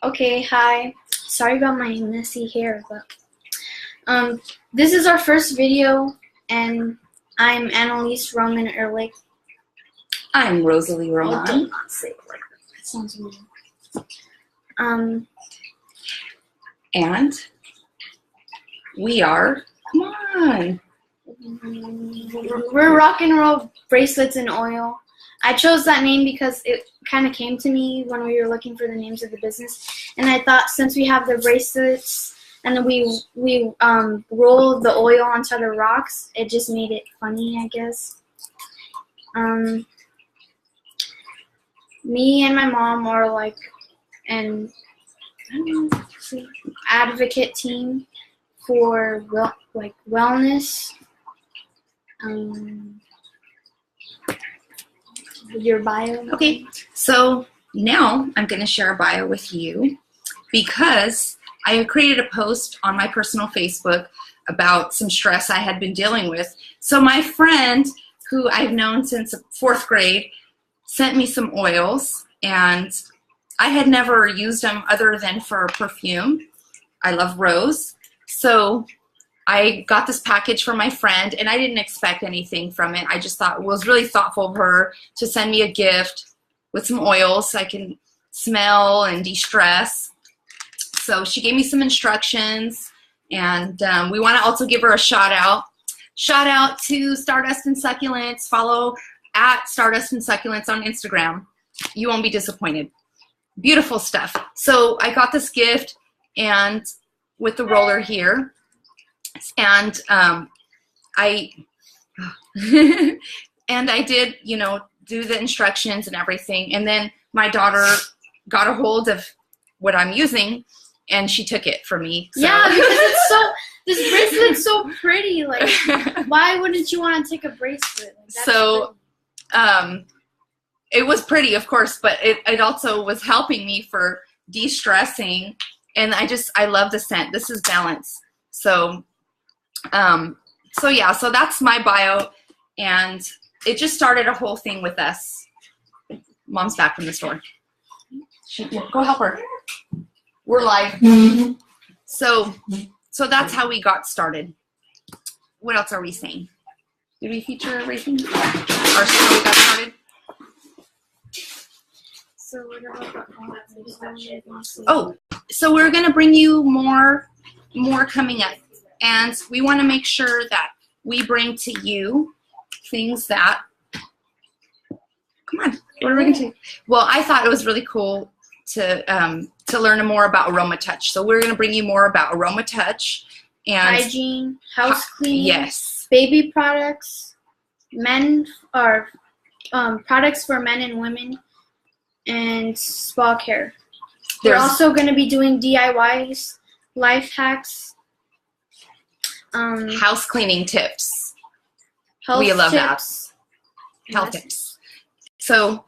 Okay, hi. Sorry about my messy hair, but this is our first video, and I'm Annalise Roman Ehrlich. I'm Rosalie Roman. Oh, do not say it like that. That sounds mean. And we are, come on. We're Rock and Roll Bracelets in Oil. I chose that name because it kind of came to me when we were looking for the names of the business, and I thought since we have the bracelets and then we roll the oil onto the rocks, it just made it funny, I guess. Me and my mom are like an advocate team for wellness. Your bio. Okay, so now I'm going to share a bio with you because I created a post on my personal Facebook about some stress I had been dealing with. So my friend, who I've known since 4th grade, sent me some oils, and I had never used them other than for perfume. I love rose. So I got this package from my friend, and I didn't expect anything from it. I just thought it was really thoughtful of her to send me a gift with some oils so I can smell and de-stress. So she gave me some instructions, and we want to also give her a shout out. Shout out to Stardust and Succulents. Follow at Stardust and Succulents on Instagram. You won't be disappointed. Beautiful stuff. So I got this gift, and with the roller here. And I did, you know, do the instructions and everything. And then my daughter got a hold of what I'm using, and she took it from me. So. Yeah, because it's so, this bracelet's so pretty. Like, why wouldn't you want to take a bracelet? Like, that's so, it was pretty, of course, but it also was helping me for de-stressing. And I love the scent. This is Balance. So yeah, so that's my bio, and it just started a whole thing with us. Mom's back from the store. Go help her. We're live. So that's how we got started. What else are we saying? Did we feature everything? Or how we got started? Oh, so we're gonna bring you more coming up. And we want to make sure that we bring to you things that, come on, what are we going to do? Well, I thought it was really cool to learn more about Aroma Touch. So we're going to bring you more about Aroma Touch. And hygiene, house cleaning, yes, baby products, products for men and women, and spa care. We're also going to be doing DIYs, life hacks, house cleaning tips. We love tips. That. Health tips. So,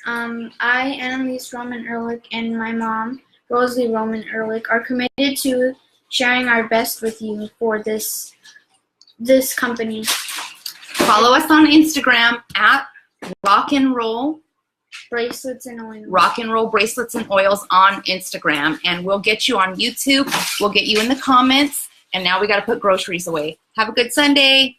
I, Annalise Roman Ehrlich, and my mom, Rosalie Roman Ehrlich, are committed to sharing our best with you for this company. Follow us on Instagram at Rock and Roll Bracelets and Oils. Rock and Roll Bracelets and Oils on Instagram, and we'll get you on YouTube. We'll get you in the comments, and now we got to put groceries away. Have a good Sunday.